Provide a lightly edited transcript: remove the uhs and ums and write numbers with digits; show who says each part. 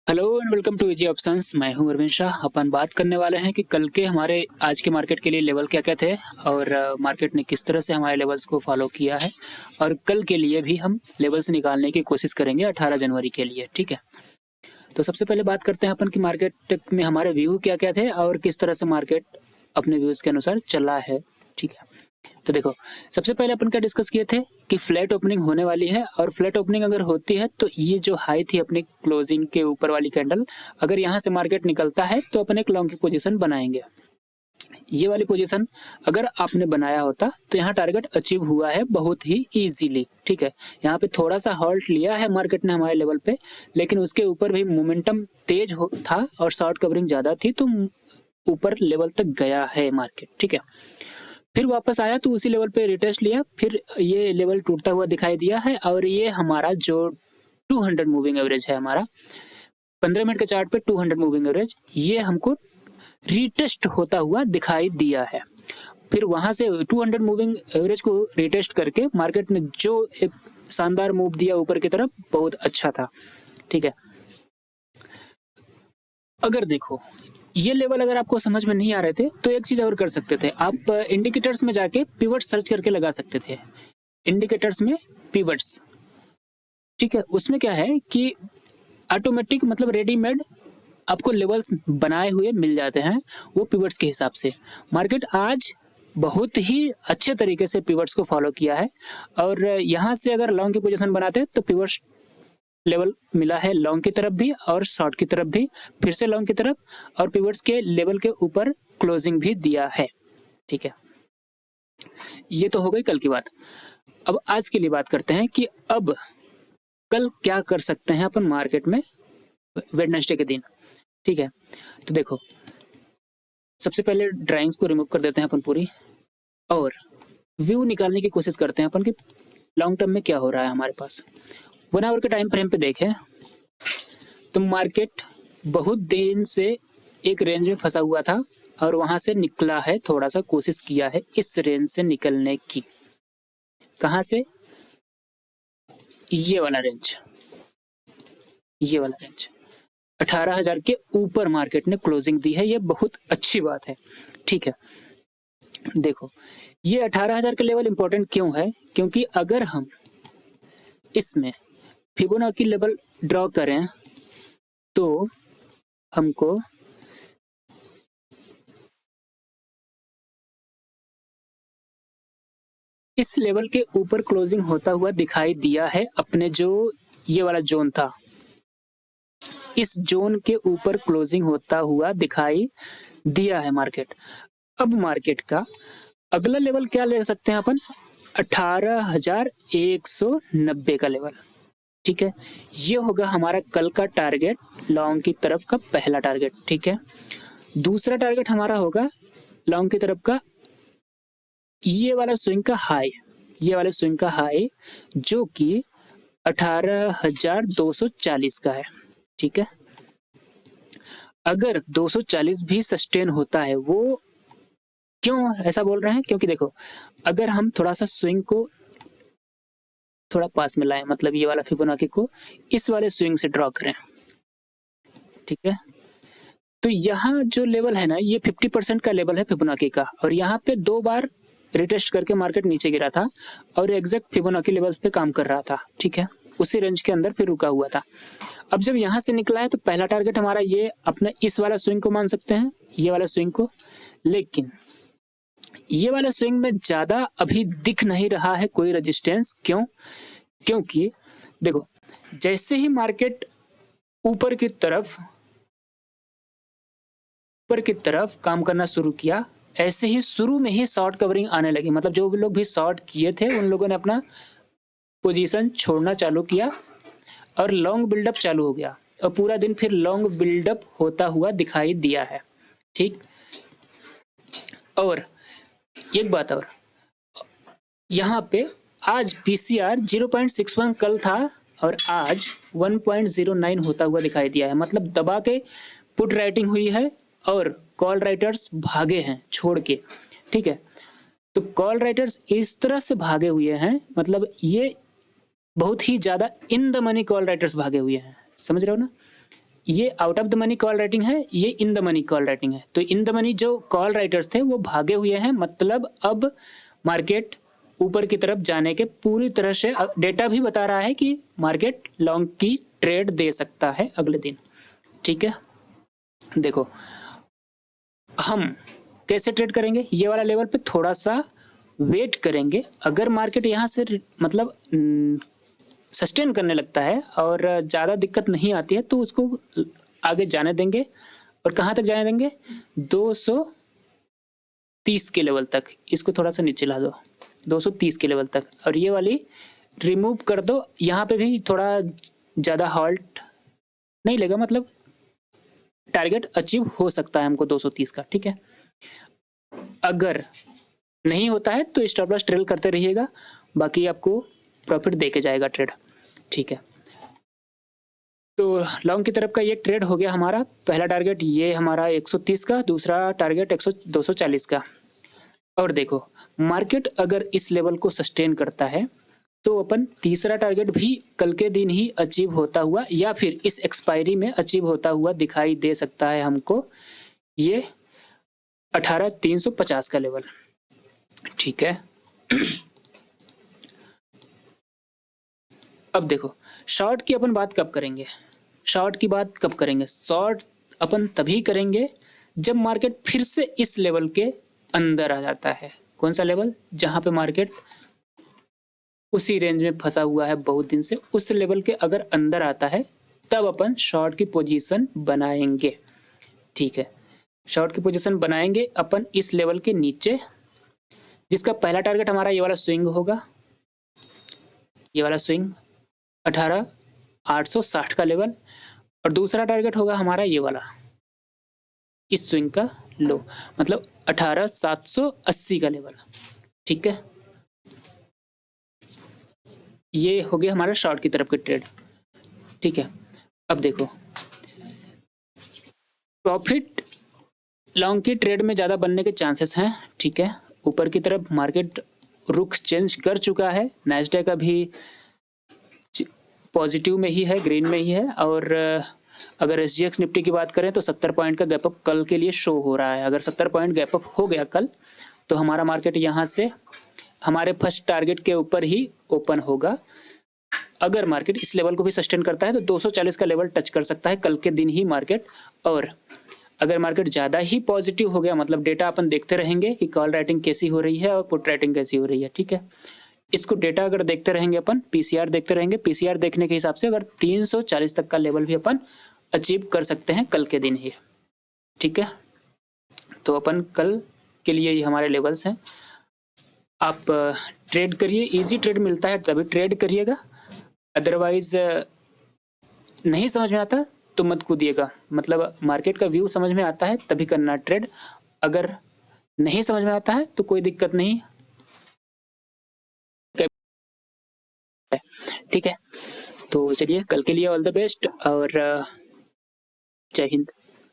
Speaker 1: Hello and welcome to easy options. मैं हूं अरविंद शाह। अपन बात करने वाले हैं कि कल के हमारे आज के मार्केट के लिए लेवल क्या क्या थे और मार्केट ने किस तरह से हमारे लेवल्स को फॉलो किया है और कल के लिए भी हम लेवल्स निकालने की कोशिश करेंगे 18 जनवरी के लिए। ठीक है, तो सबसे पहले बात करते हैं अपन की मार्केट में हमारे व्यू क्या क्या थे और किस तरह से मार्केट अपने व्यूज के अनुसार चला है। ठीक है, तो देखो, सबसे पहले अपन क्या डिस्कस किए थे कि फ्लैट ओपनिंग होने वाली है और फ्लैट ओपनिंग अगर होती है तो ये जो हाई थी अपनी क्लोजिंग के ऊपर वाली कैंडल, अगर यहाँ से मार्केट निकलता है तो अपन एक लॉन्ग की पोजीशन बनाएंगे। ये वाली पोजीशन अगर आपने बनाया होता तो यहाँ टारगेट अचीव हुआ है बहुत ही इजीली। ठीक है, यहाँ पे थोड़ा सा हॉल्ट लिया है मार्केट ने हमारे लेवल पे, लेकिन उसके ऊपर भी मोमेंटम तेज था और शॉर्ट कवरिंग ज्यादा थी तो ऊपर लेवल तक गया है मार्केट। ठीक है, फिर वापस आया तो उसी लेवल पे रिटेस्ट लिया, फिर ये लेवल टूटता हुआ दिखाई दिया है और ये हमारा जो 200 मूविंग एवरेज है, हमारा 15 मिनट के चार्ट पे 200 मूविंग एवरेज, ये हमको रिटेस्ट होता हुआ दिखाई दिया है। फिर वहां से 200 मूविंग एवरेज को रिटेस्ट करके मार्केट ने जो एक शानदार मूव दिया ऊपर की तरफ, बहुत अच्छा था। ठीक है, अगर देखो ये लेवल अगर आपको समझ में नहीं आ रहे थे तो एक चीज और कर सकते थे, आप इंडिकेटर्स में जाके पिवट सर्च करके लगा सकते थे। इंडिकेटर्स में पिवट्स, ठीक है, उसमें क्या है कि ऑटोमेटिक मतलब रेडीमेड आपको लेवल्स बनाए हुए मिल जाते हैं वो पिवट्स के हिसाब से। मार्केट आज बहुत ही अच्छे तरीके से पिवट्स को फॉलो किया है और यहाँ से अगर लॉन्ग की पोजीशन बनाते हैं तो पिवट्स लेवल मिला है लॉन्ग की तरफ भी और शॉर्ट की तरफ भी, फिर से लॉन्ग की तरफ और पिवट्स के लेवल के ऊपर क्लोजिंग भी दिया है। ठीक है, ये तो हो गई कल की बात। अब आज के लिए बात करते हैं कि अब कल क्या कर सकते हैं अपन मार्केट में वेडनेसडे के दिन। ठीक है, तो देखो, सबसे पहले ड्राइंग्स को रिमूव कर देते हैं अपन पूरी और व्यू निकालने की कोशिश करते हैं अपन कि लॉन्ग टर्म में क्या हो रहा है हमारे पास। 1 आवर के टाइम फ्रेम पे देखें तो मार्केट बहुत दिन से एक रेंज में फंसा हुआ था और वहां से निकला है, थोड़ा सा कोशिश किया है इस रेंज से निकलने की। कहां से? ये वाला रेंज, ये वाला रेंज 18,000 के ऊपर मार्केट ने क्लोजिंग दी है, ये बहुत अच्छी बात है। ठीक है, देखो ये 18,000 का लेवल इंपॉर्टेंट क्यों है, क्योंकि अगर हम इसमें फिबोनाची लेवल ड्रॉ करें तो हमको इस लेवल के ऊपर क्लोजिंग होता हुआ दिखाई दिया है। अपने जो ये वाला जोन था, इस जोन के ऊपर क्लोजिंग होता हुआ दिखाई दिया है मार्केट। अब मार्केट का अगला लेवल क्या ले सकते हैं अपन? 18,190 का लेवल। ठीक है, ये होगा हमारा कल का टारगेट, लॉन्ग की तरफ का पहला टारगेट। ठीक है, दूसरा टारगेट हमारा होगा लॉन्ग की तरफ का ये वाला स्विंग का हाई, ये वाले स्विंग का हाई जो कि 18,240 का है। ठीक है, अगर 240 भी सस्टेन होता है, वो क्यों ऐसा बोल रहे हैं, क्योंकि देखो अगर हम थोड़ा सा स्विंग को थोड़ा पास में लाएं, मतलब ये वाला फिबोनाची को इस वाले स्विंग से ड्रॉ करें, ठीक है, तो यहाँ जो लेवल है ना, ये 50% का लेवल है फिबोनाची का और यहाँ पे 2 बार रिटेस्ट करके मार्केट नीचे गिरा था और एग्जैक्ट फिबोनाची लेवल्स पे काम कर रहा था। ठीक है, उसी रेंज के अंदर फिर रुका हुआ था। अब जब यहाँ से निकला है तो पहला टारगेट हमारा ये अपने इस वाला स्विंग को मान सकते हैं, ये वाला स्विंग को, लेकिन ये वाला स्विंग में ज्यादा अभी दिख नहीं रहा है कोई रेजिस्टेंस। क्यों? क्योंकि देखो जैसे ही मार्केट ऊपर की तरफ काम करना शुरू किया, ऐसे ही शुरू में ही शॉर्ट कवरिंग आने लगी। मतलब जो लोग भी शॉर्ट किए थे उन लोगों ने अपना पोजीशन छोड़ना चालू किया और लॉन्ग बिल्डअप चालू हो गया और पूरा दिन फिर लॉन्ग बिल्डअप होता हुआ दिखाई दिया है। ठीक, और एक बात और, यहाँ पे आज पीसीआर 0.61 कल था और आज 1.09 होता हुआ दिखाई दिया है। मतलब दबा के पुट राइटिंग हुई है और कॉल राइटर्स भागे हैं छोड़ के। ठीक है, तो कॉल राइटर्स इस तरह से भागे हुए हैं, मतलब ये बहुत ही ज्यादा in the money call writers भागे हुए हैं, समझ रहे हो ना। ये out of the money call writing है, ये in the money call writing है। तो इन द मनी जो कॉल राइटर्स थे वो भागे हुए हैं, मतलब अब मार्केट ऊपर की तरफ जाने के पूरी तरह से डेटा भी बता रहा है कि मार्केट लॉन्ग की ट्रेड दे सकता है अगले दिन। ठीक है, देखो हम कैसे ट्रेड करेंगे, ये वाला लेवल पे थोड़ा सा वेट करेंगे। अगर मार्केट यहाँ से मतलब सस्टेन करने लगता है और ज़्यादा दिक्कत नहीं आती है तो उसको आगे जाने देंगे। और कहाँ तक जाने देंगे, 230 के लेवल तक। इसको थोड़ा सा नीचे ला दो, 230 के लेवल तक, और ये वाली रिमूव कर दो। यहाँ पे भी थोड़ा ज़्यादा हॉल्ट नहीं लेगा, मतलब टारगेट अचीव हो सकता है हमको 230 का। ठीक है, अगर नहीं होता है तो स्टॉप लॉस ट्रेल करते रहिएगा, बाकी आपको प्रॉफिट देके जाएगा ट्रेड। ठीक है, तो लॉन्ग की तरफ का ये ट्रेड हो गया हमारा। पहला टारगेट ये हमारा 130 का, दूसरा टारगेट 240 का। और देखो मार्केट अगर इस लेवल को सस्टेन करता है तो अपन तीसरा टारगेट भी कल के दिन ही अचीव होता हुआ या फिर इस एक्सपायरी में अचीव होता हुआ दिखाई दे सकता है हमको, ये 18,350 का लेवल। ठीक है, अब देखो शॉर्ट की अपन बात कब करेंगे, शॉर्ट की बात कब करेंगे, शॉर्ट अपन तभी करेंगे जब मार्केट फिर से इस लेवल के अंदर आ जाता है। कौन सा लेवल, जहां पे मार्केट उसी रेंज में फंसा हुआ है बहुत दिन से, उस लेवल के अगर अंदर आता है तब अपन शॉर्ट की पोजीशन बनाएंगे। ठीक है, शॉर्ट की पोजीशन बनाएंगे अपन इस लेवल के नीचे, जिसका पहला टारगेट हमारा ये वाला स्विंग होगा, ये वाला स्विंग 18,860 का लेवल, और दूसरा टारगेट होगा हमारा ये वाला इस स्विंग का लो, मतलब 18,780 का लेवल। ठीक है, ये हो गया हमारा शॉर्ट की तरफ के ट्रेड। ठीक है, अब देखो प्रॉफिट लॉन्ग की ट्रेड में ज़्यादा बनने के चांसेस हैं। ठीक है, ऊपर की तरफ मार्केट रुख चेंज कर चुका है, नैस्डैक अभी पॉजिटिव में ही है, ग्रीन में ही है, और अगर SGX निफ्टी की बात करें तो 70 पॉइंट का गैपअप कल के लिए शो हो रहा है। अगर 70 पॉइंट गैपअप हो गया कल तो हमारा मार्केट यहाँ से हमारे फर्स्ट टारगेट के ऊपर ही ओपन होगा। अगर मार्केट इस लेवल को भी सस्टेन करता है तो 240 का लेवल टच कर सकता है कल के दिन ही मार्केट। और अगर मार्केट ज़्यादा ही पॉजिटिव हो गया, मतलब डेटा अपन देखते रहेंगे कि कॉल राइटिंग कैसी हो रही है और पुट राइटिंग कैसी हो रही है। ठीक है, इसको डेटा अगर देखते रहेंगे अपन, PCR देखते रहेंगे, PCR देखने के हिसाब से अगर 340 तक का लेवल भी अपन अचीव कर सकते हैं कल के दिन ही। ठीक है, तो अपन कल के लिए ये हमारे लेवल्स हैं। आप ट्रेड करिए, इजी ट्रेड मिलता है तभी ट्रेड करिएगा, अदरवाइज नहीं समझ में आता तो मत कूदिएगा। मतलब मार्केट का व्यू समझ में आता है तभी करना ट्रेड, अगर नहीं समझ में आता है तो कोई दिक्कत नहीं। ठीक है, तो चलिए कल के लिए ऑल द बेस्ट और जय हिंद।